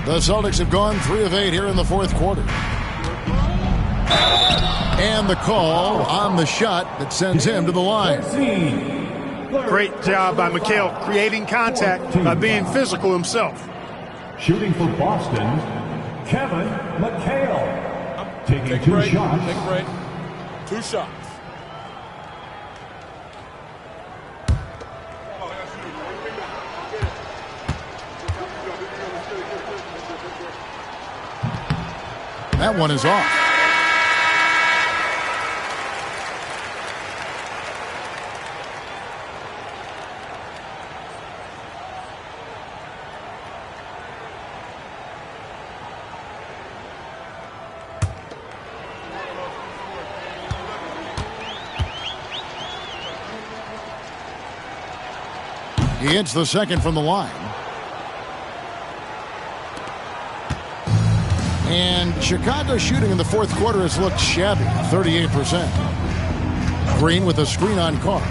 The Celtics have gone 3 of 8 here in the fourth quarter. And the call on the shot that sends him to the line. Great job by McHale creating contact by being physical himself. Shooting for Boston, Kevin McHale. Taking 2 shots. Take a break. 2 shots. That one is off. He hits the second from the line. And Chicago's shooting in the fourth quarter has looked shabby, 38%. Green with a screen on Carr.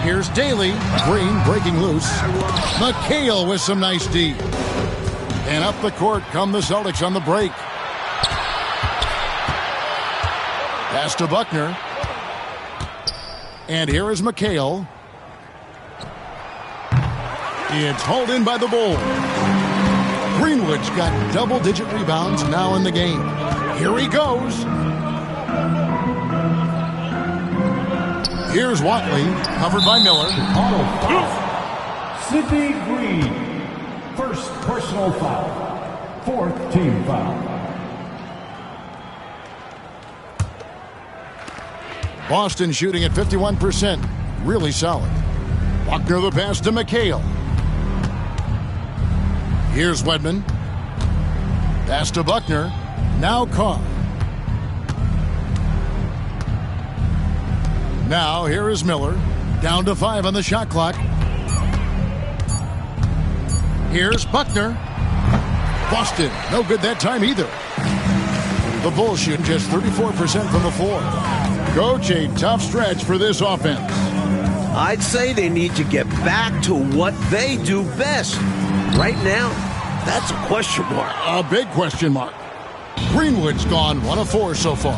Here's Daly. Green breaking loose. McHale with some nice D. And up the court come the Celtics on the break. Pass to Buckner. And here is McHale. It's hauled in by the Bulls. Greenwood's got double-digit rebounds now in the game. Here he goes. Here's Watley, covered by Miller. Sidney Green, first personal foul, fourth team foul. Boston shooting at 51%. Really solid. Buckner the pass to McHale. Here's Wedman. Pass to Buckner. Now Carr. Now here is Miller. Down to 5 on the shot clock. Here's Buckner. Boston, no good that time either. The Bulls shooting just 34% from the floor. Coach, a tough stretch for this offense. I'd say they need to get back to what they do best. Right now, that's a question mark. A big question mark. Greenwood's gone 1 of 4 so far.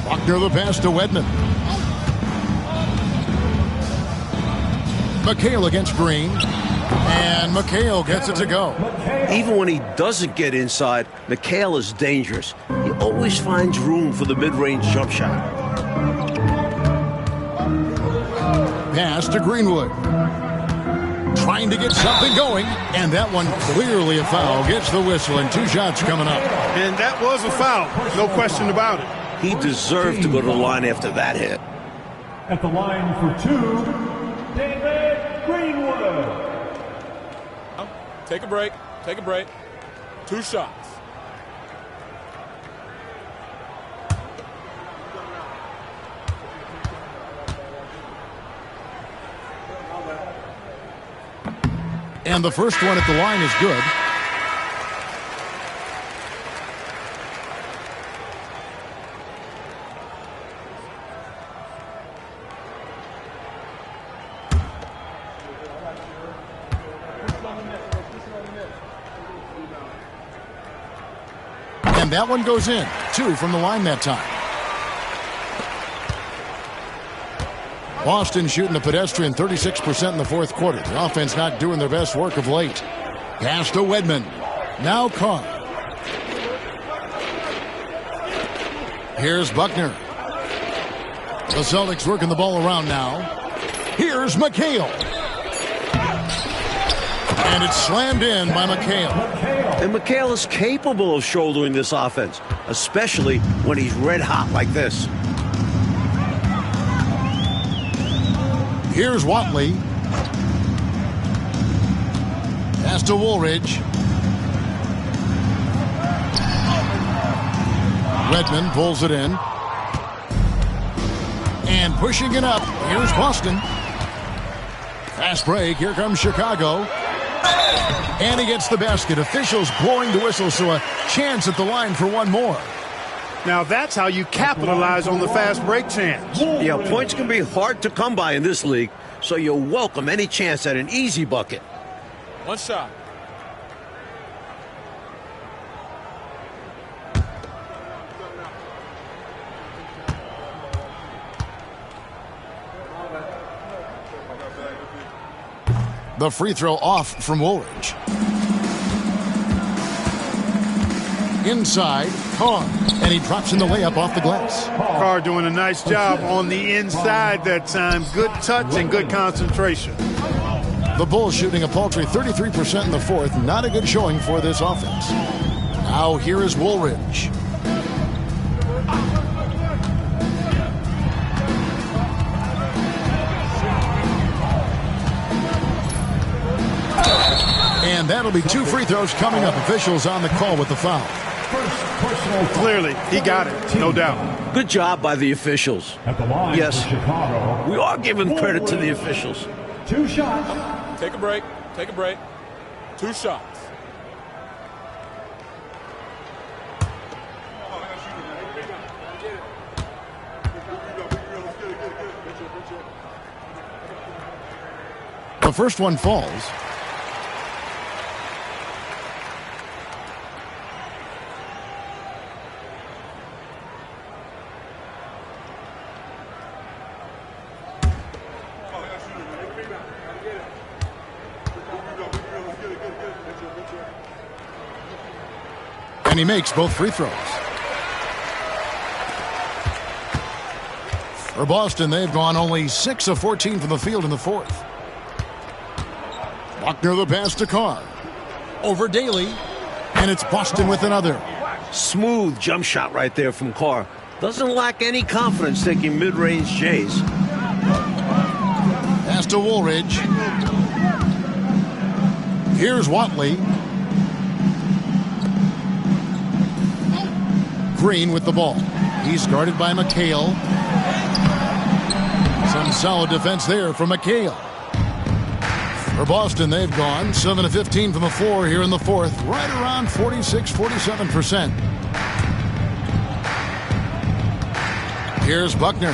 Buckner the pass to Wedman. McHale against Green. And McHale gets it to go. Even when he doesn't get inside, McHale is dangerous. He always finds room for the mid-range jump shot. Pass to Greenwood. Trying to get something going, and that one clearly a foul. Gets the whistle, and 2 shots coming up. And that was a foul, no question about it. He deserved to go to the line after that hit. At the line for 2, David Greenwood. Take a break. Take a break. 2 shots. And the first one at the line is good. And that one goes in. 2 from the line that time. Boston shooting a pedestrian 36% in the fourth quarter. The offense not doing their best work of late. Pass to Wedman. Now Carr. Here's Buckner. The Celtics working the ball around now. Here's McHale. And it's slammed in by McHale. And McHale is capable of shouldering this offense, especially when he's red hot like this. Here's Watley. Pass to Woolridge. Redmond pulls it in. And pushing it up, here's Boston. Fast break, here comes Chicago. And he gets the basket. Officials blowing the whistle, so a chance at the line for one more. Now that's how you capitalize on the fast break chance. Yeah, points can be hard to come by in this league, so you'll welcome any chance at an easy bucket. 1 shot. The free throw off from Woolridge. Inside, Carr, and he drops in the layup off the glass. Carr doing a nice job on the inside that time. Good touch and good concentration. The Bulls shooting a paltry 33% in the fourth. Not a good showing for this offense. Now here is Woolridge. And that'll be 2 free throws coming up. Officials on the call with the foul. Clearly, he got it, no doubt. Good job by the officials. At the line Yes, for Chicago, we are giving credit to the officials. 2 shots. Take a break. Take a break. 2 shots. The first one falls. And he makes both free throws. For Boston, they've gone only 6 of 14 from the field in the fourth. Buckner the pass to Carr. Over Daly. And it's Boston with another. Smooth jump shot right there from Carr. Doesn't lack any confidence taking mid-range Jays. Pass to Woolridge. Here's Watley. Green with the ball. He's guarded by McHale. Some solid defense there from McHale. For Boston, they've gone 7 of 15 from the floor here in the fourth, right around 46-47%. Here's Buckner.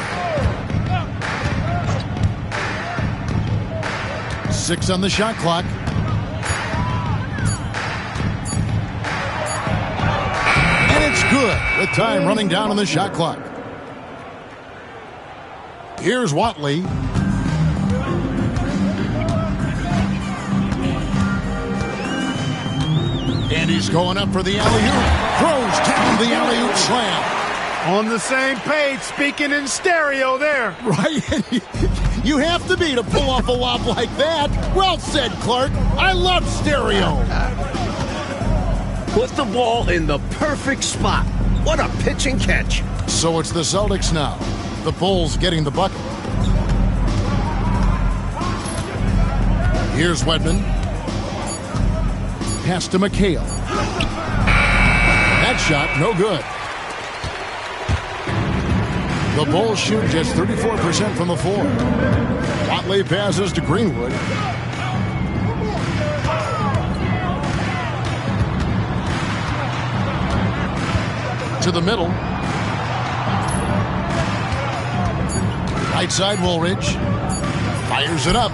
6 on the shot clock. Good, with time running down on the shot clock. Here's Watley. And he's going up for the alley-oop. Throws down the alley-oop slam. On the same page, speaking in stereo there. Right? You have to be to pull off a lob like that. Well said, Clark. I love stereo. Put the ball in the perfect spot. What a pitch and catch. So it's the Celtics now. The Bulls getting the bucket. Here's Wedman. Pass to McHale. That shot, no good. The Bulls shoot just 34% from the floor. Watley passes to Greenwood. To the middle. Right side, Woolridge. Fires it up.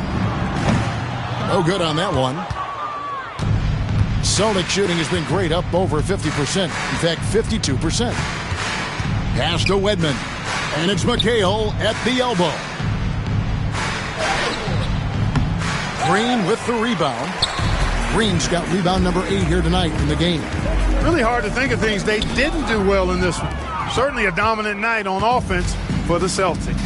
No good on that one. Celtic shooting has been great, up over 50%. In fact, 52%. Pass to Wedman. And it's McHale at the elbow. Green with the rebound. Green's got rebound number 8 here tonight in the game. Really hard to think of things they didn't do well in this one. Certainly a dominant night on offense for the Celtics.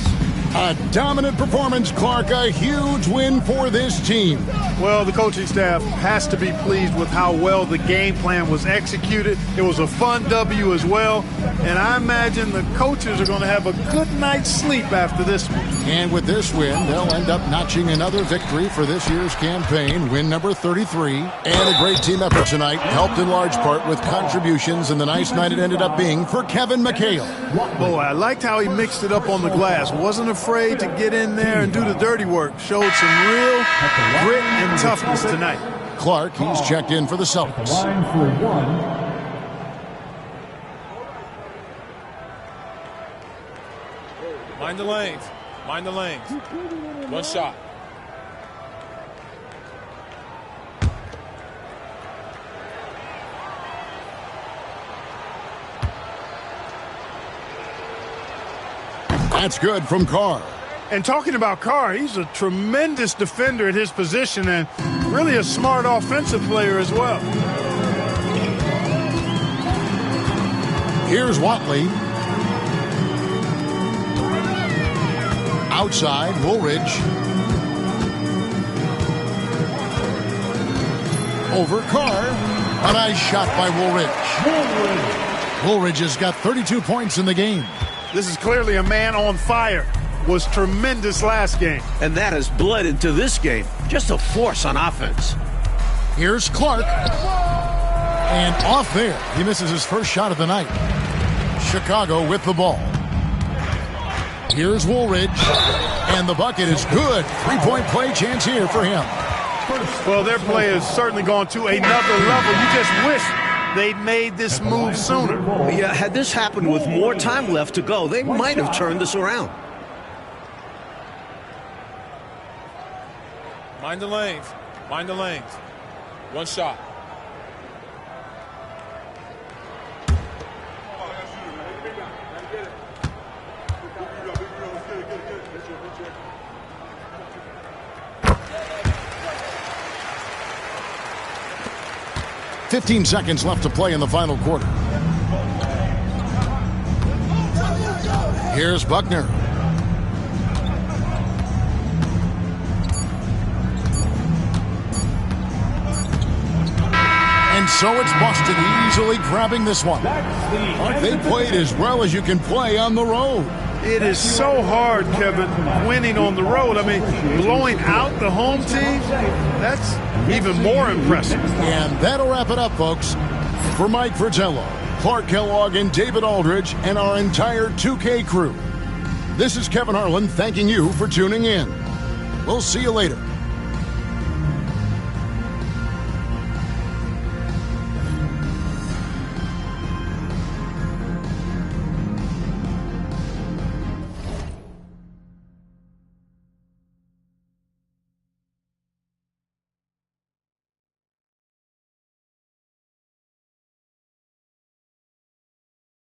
A dominant performance, Clark. A huge win for this team. Well, the coaching staff has to be pleased with how well the game plan was executed. It was a fun W as well. And I imagine the coaches are going to have a good night's sleep after this one. And with this win, they'll end up notching another victory for this year's campaign, win number 33. And a great team effort tonight, helped in large part with contributions, and the nice night it ended up being for Kevin McHale. Boy, I liked how he mixed it up on the glass. Wasn't afraid to get in there and do the dirty work. Showed some real grit and toughness tonight. Clark, he's checked in for the Celtics. Line for one. Mind the lanes. Mind the lanes. One shot. That's good from Carr. And talking about Carr, he's a tremendous defender at his position and really a smart offensive player as well. Here's Watley. Outside, Woolridge. Over Carr. A nice shot by Woolridge. Woolridge has got 32 points in the game. This is clearly a man on fire. Was tremendous last game. And that has bled into this game. Just a force on offense. Here's Clark. And off there. He misses his first shot of the night. Chicago with the ball. Here's Woolridge. And the bucket is good. Three-point play chance here for him. Well, their play has certainly gone to another level. You just wish they'd made this move sooner. Yeah, had this happened with more time left to go, they might have turned this around. Mind the lanes. Mind the lanes. One shot. "15 seconds left to play in the final quarter. Here's Buckner. And so it's Boston easily grabbing this one. They played as well as you can play on the road. It is so hard, Kevin, winning on the road. I mean, blowing out the home team, that's even more impressive. And that'll wrap it up, folks. For Mike Fratello, Clark Kellogg, and David Aldridge, and our entire 2K crew, this is Kevin Harlan thanking you for tuning in. We'll see you later.